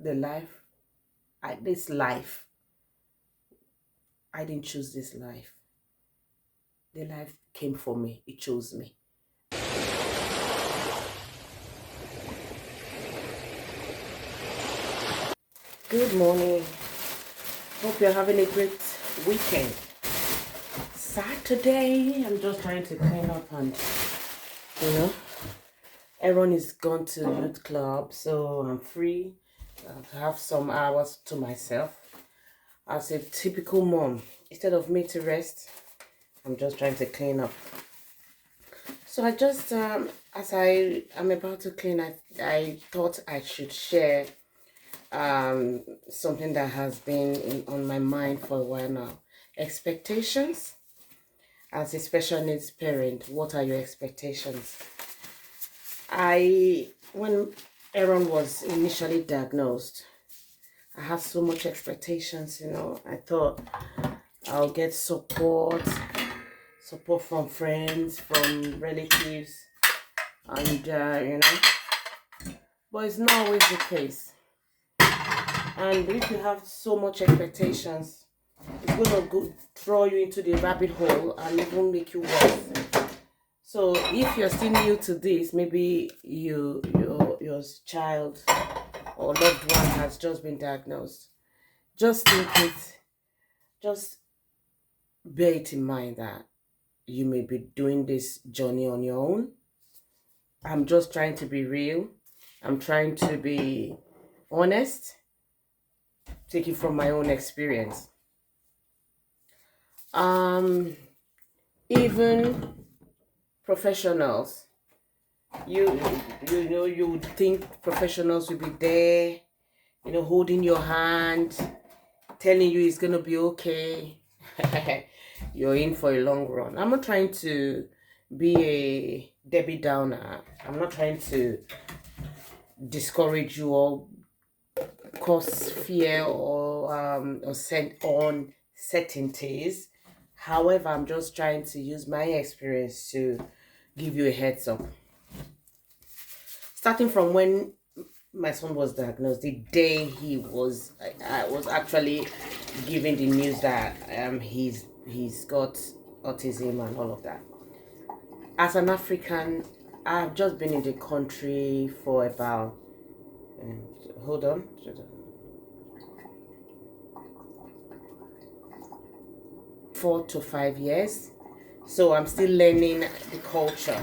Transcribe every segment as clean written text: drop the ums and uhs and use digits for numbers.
the life, this life, I didn't choose this life. The life came for me. It chose me. Good morning. Hope you're having a great weekend. Saturday, I'm just trying to clean up and, you know, everyone is gone to youth club, so I'm free. I have some hours to myself. As a typical mom, instead of me to rest, I'm just trying to clean up. So I just, as I'm about to clean, I thought I should share something that has been on my mind for a while now. Expectations. As a special needs parent, what are your expectations? When Aaron was initially diagnosed, I had so much expectations, I thought I'll get support from friends, from relatives, and but it's not always the case. And if you have so much expectations, it's going to throw you into the rabbit hole and even make you worse. So if you're still new to this, maybe your child or loved one has just been diagnosed, just bear it in mind that you may be doing this journey on your own. I'm just trying to be real. I'm trying to be honest, taking from my own experience. Even professionals, you would think professionals will be there, holding your hand, telling you it's gonna be okay. You're in for a long run. I'm not trying to be a Debbie Downer. I'm not trying to discourage you or cause fear or send on certainties. However, I'm just trying to use my experience to give you a heads up. Starting from when my son was diagnosed, the day I was actually given the news that he's got autism and all of that. As an African, I've just been in the country for about hold on 4 to 5 years, so I'm still learning the culture.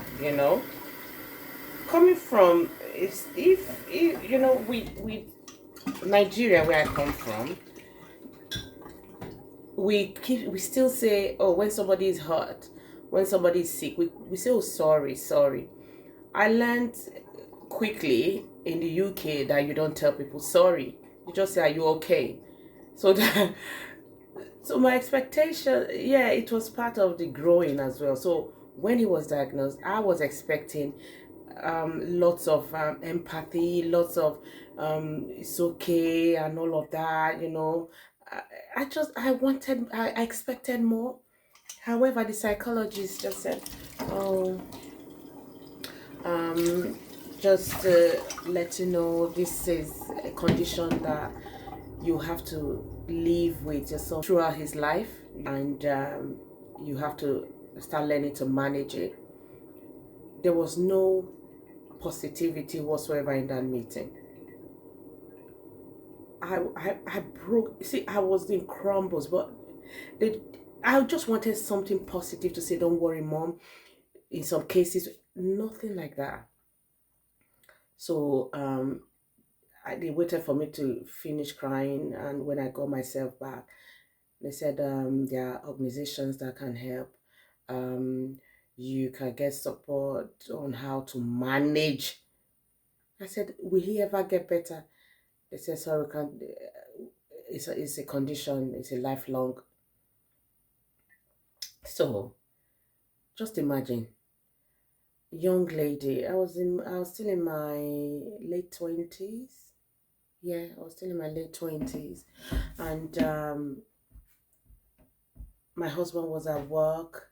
Coming from if we Nigeria, where I come from, we still say, oh, when somebody is hurt, when somebody is sick, we say, oh, sorry. I learned quickly in the UK that you don't tell people sorry. You just say, are you okay? So so my expectation, yeah, it was part of the growing as well. So when he was diagnosed, I was expecting lots of empathy, lots of it's okay and all of that. I expected more. However, the psychologist just said, oh, just let you know, this is a condition that you have to live with yourself throughout his life, and you have to start learning to manage it. There was no positivity whatsoever in that meeting. I broke. See, I was in crumbles, but I just wanted something positive to say. Don't worry, mom. In some cases, nothing like that. So they waited for me to finish crying, and when I got myself back, they said there are organizations that can help. You can get support on how to manage. I said, will he ever get better? They said, sorry, it's a condition, it's a lifelong. So just imagine, young lady. I was still in my late 20s. Yeah, I was still in my late 20s, and my husband was at work.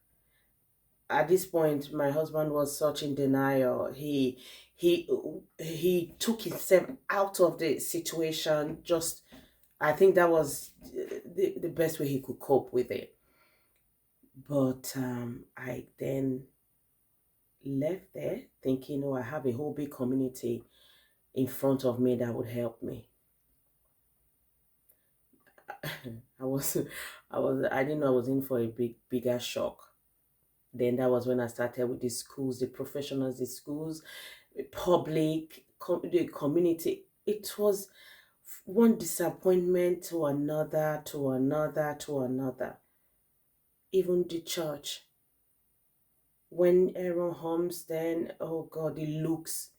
at this point, my husband was such in denial. He he took himself out of the situation. Just, I think that was the best way he could cope with it. But I then left there thinking, oh, I have a whole big community in front of me that would help me. I was, I didn't know I was in for a bigger shock. Then that was when I started with the schools, the professionals, the schools, the public, the community. It was one disappointment to another, to another, to another. Even the church. When Aaron Holmes, then, oh God, the looks.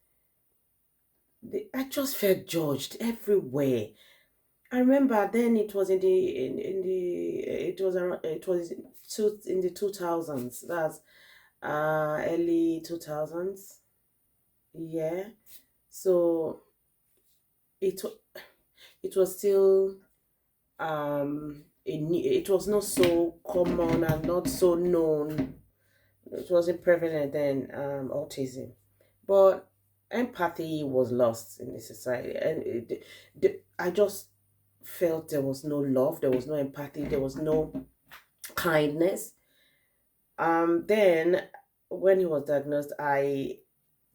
I just felt judged everywhere. I remember then it was in the it was around, it was in the 2000s. That's early 2000s. Yeah. So it it was still it was not so common and not so known. It wasn't prevalent then, autism, but empathy was lost in the society, and I just felt there was no love, there was no empathy, there was no kindness. Then when he was diagnosed, I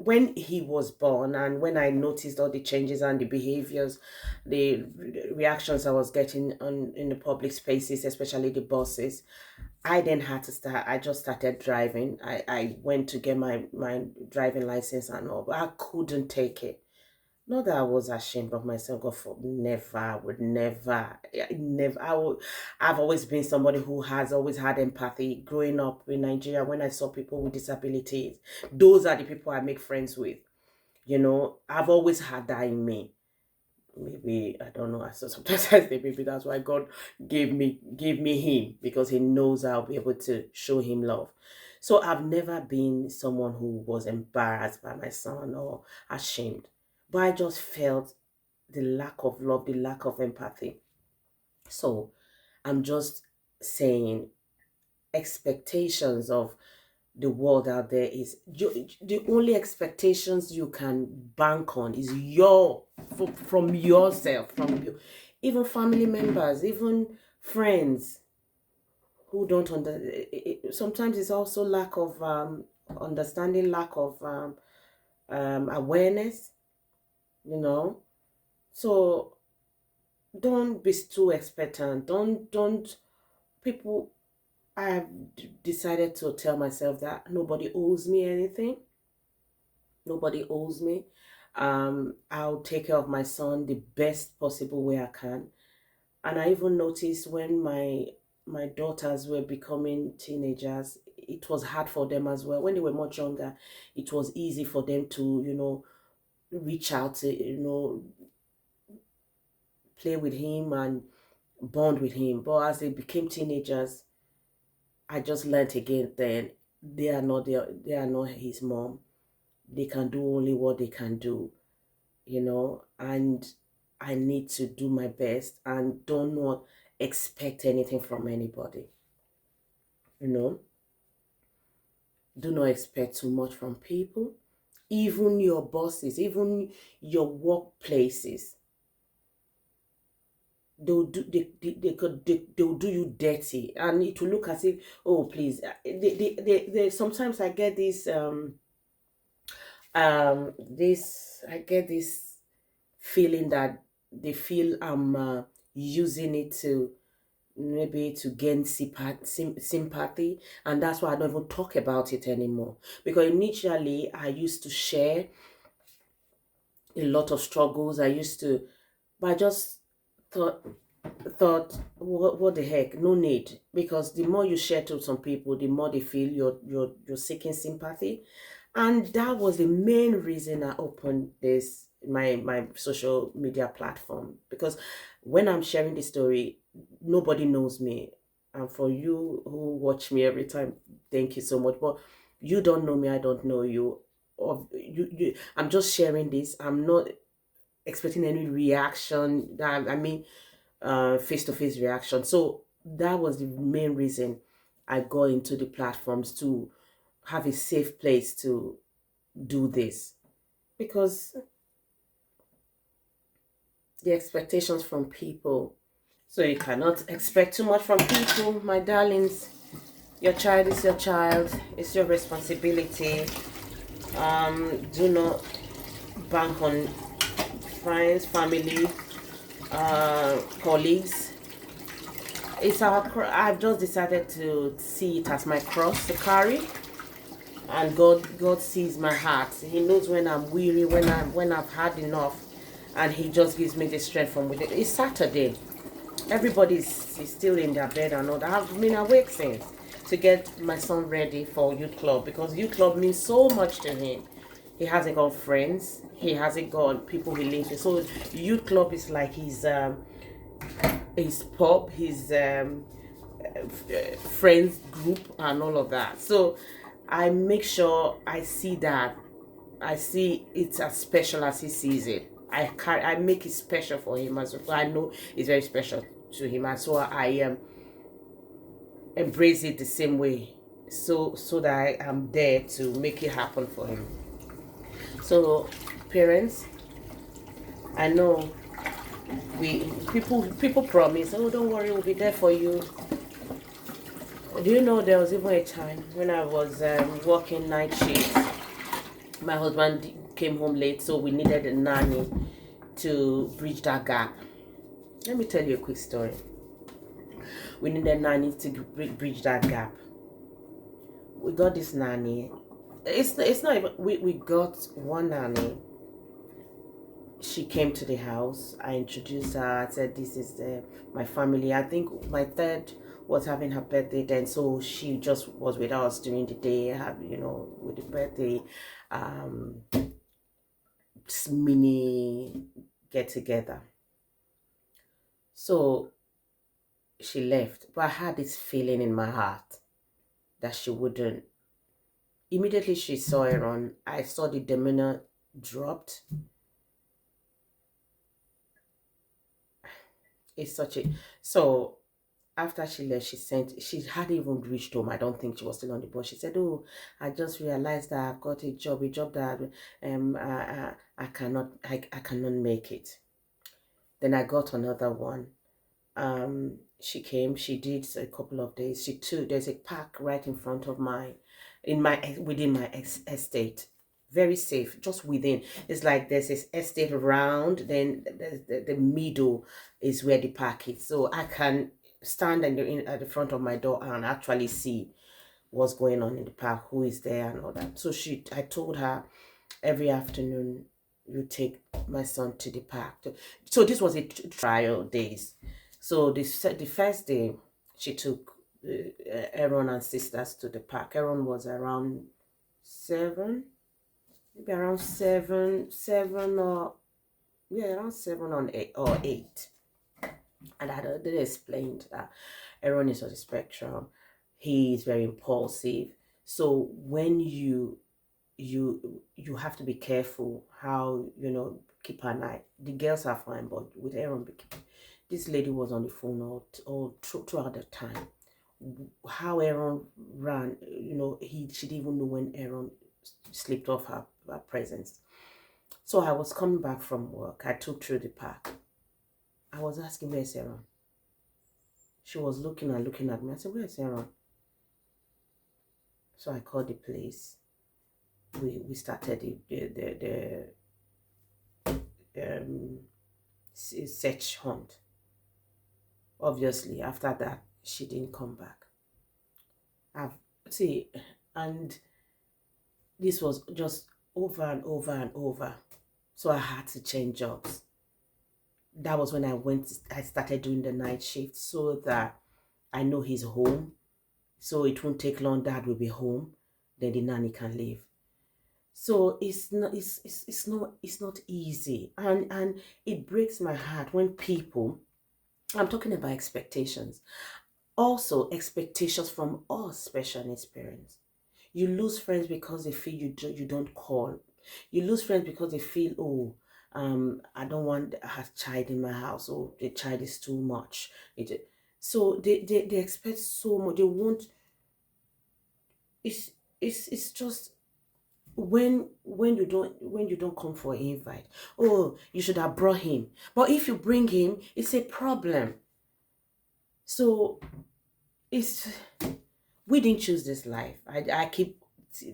when he was born, and when I noticed all the changes and the behaviors, the reactions I was getting on in the public spaces, especially the buses, I then had to start. I just started driving. I went to get my driving license and all, but I couldn't take it. Not that I was ashamed of myself. God, for never, I would never, never. I've always been somebody who has always had empathy. Growing up in Nigeria, when I saw people with disabilities, those are the people I make friends with. You know, I've always had that in me. Maybe I don't know. So sometimes I say maybe that's why God gave me him, because He knows I'll be able to show him love. So I've never been someone who was embarrassed by my son or ashamed, but I just felt the lack of love, the lack of empathy. So I'm just saying, expectations of the world out there is the only expectations you can bank on is from yourself, from you. Even family members, even friends who don't sometimes it's also lack of understanding, lack of awareness, you know. So don't be too expectant. Don't people. I have decided to tell myself that nobody owes me anything. Nobody owes me. I'll take care of my son the best possible way I can. And I even noticed when my daughters were becoming teenagers, it was hard for them as well. When they were much younger, it was easy for them to, reach out to, play with him and bond with him. But as they became teenagers, I just learned again then they are not his mom. They can do only what they can do, and I need to do my best and do not expect anything from anybody. You know, do not expect too much from people, even your bosses, even your workplaces. They'll do you dirty, and it will look as if, oh please, they sometimes I get I get this feeling that they feel I'm using it to maybe to gain sympathy, and that's why I don't even talk about it anymore. Because initially I used to share a lot of struggles. I used to, but I just thought what the heck, no need, because the more you share to some people, the more they feel you're seeking sympathy. And that was the main reason I opened this my social media platform, because when I'm sharing the story, nobody knows me. And for you who watch me every time, thank you so much. But you don't know me, I don't know you. Or I'm just sharing this. I'm not expecting any reaction. I mean, face-to-face reaction. So that was the main reason I got into the platforms too. have a safe place to do this, because the expectations from people. So you cannot expect too much from people, my darlings. Your child is your child. It's your responsibility. Do not bank on friends, family, colleagues. It's I've just decided to see it as my cross to carry, and God sees my heart. He knows when I'm weary, when I've had enough, and He just gives me the strength from within. It's Saturday. Everybody's is still in their bed and all that. I've been awake since to get my son ready for youth club, because youth club means so much to him. He hasn't got friends. He hasn't got people he lives with. So youth club is like his pub, his friends group and all of that. So I make sure I see that. I see it as special as he sees it. I make it special for him as well. I know it's very special to him, and so I embrace it the same way. So that I am there to make it happen for him. So parents, I know people promise, oh, don't worry, we'll be there for you. Do you know there was even a time when I was working night shift. My husband came home late, so we needed a nanny to bridge that gap. Let me tell you a quick story. We needed a nanny to bridge that gap. We got this nanny. It's not even, we got one nanny. She came to the house. I introduced her. I said, this is my family. I think my third was having her birthday then, so she just was with us during the day, with the birthday mini get together. So she left, but I had this feeling in my heart that she wouldn't. Immediately she saw Aaron, I saw the demeanor dropped. It's such a so after she left, she hadn't even reached home. I don't think she was still on the bus. She said, oh, I just realized that I've got a job that I cannot make it. Then I got another one. She came, she did a couple of days. There's a park right in front of within my estate. Very safe, just within. It's like there's this estate around, then the middle is where the park is. So I can stand at the front of my door and actually see what's going on in the park, who is there and all that. So I told her every afternoon you take my son to the park. So this was a trial days. So the first day she took Aaron and sisters to the park. Aaron was around 7, maybe around 7 or around 7 or 8. And I had explained that Aaron is on the spectrum. He is very impulsive. So when you have to be careful how keep an eye. The girls are fine, but with Aaron, this lady was on the phone all throughout the time. How Aaron ran, she didn't even know when Aaron slipped off her presence. So I was coming back from work. I took through the park. I was asking, where's Aaron? She was looking at me. I said, where's Aaron? So I called the police. We started the search hunt. Obviously, after that, she didn't come back. And this was just over and over and over. So I had to change jobs. That was when I started doing the night shift, so that I know he's home. So it won't take long, Dad will be home. Then the nanny can leave. So it's not easy. And it breaks my heart when people, I'm talking about expectations. Also, expectations from us special needs parents. You lose friends because they feel you don't call. You lose friends because they feel, oh, I don't want a child in my house. Oh, the child is too much. So they expect so much. They want. it's just when you don't come for an invite. Oh, you should have brought him. But if you bring him, it's a problem. So it's we didn't choose this life. I keep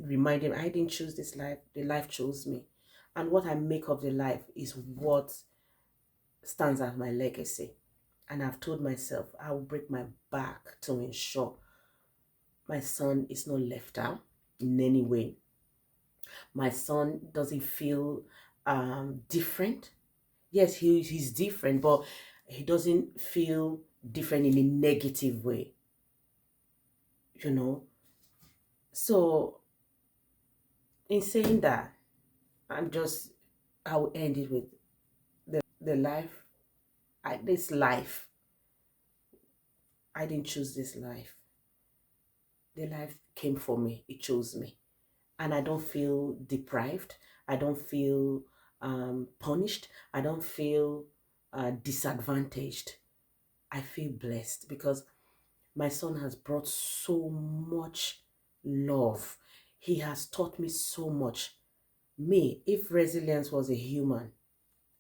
reminding I didn't choose this life. The life chose me. And what I make of the life is what stands as my legacy. And I've told myself I will break my back to ensure my son is not left out in any way. My son doesn't feel different. Yes, he's different, but he doesn't feel different in a negative way, you know. So in saying that, I'll end it with the life. This life, I didn't choose this life. The life came for me. It chose me. And I don't feel deprived. I don't feel punished. I don't feel disadvantaged. I feel blessed because my son has brought so much love. He has taught me so much. Me, if resilience was a human,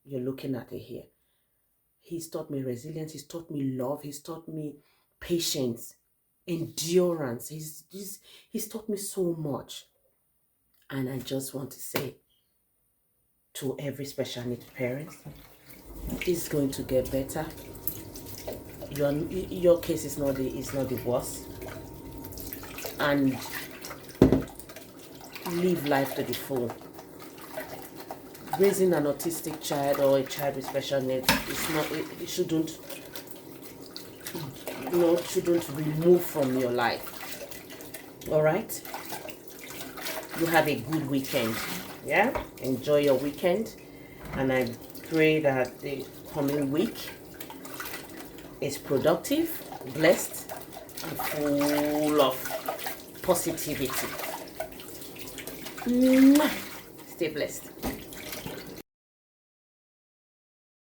you're looking at it here. He's taught me resilience. He's taught me love. He's taught me patience, endurance. He's taught me so much. And I just want to say to every special needs parent, it's going to get better. Your case is not the worst. And live life to the full. Raising an autistic child or a child with special needs is not, it shouldn't, shouldn't remove from your life. All right? You have a good weekend. Yeah? Enjoy your weekend. And I pray that the coming week is productive, blessed, and full of positivity. Stay blessed.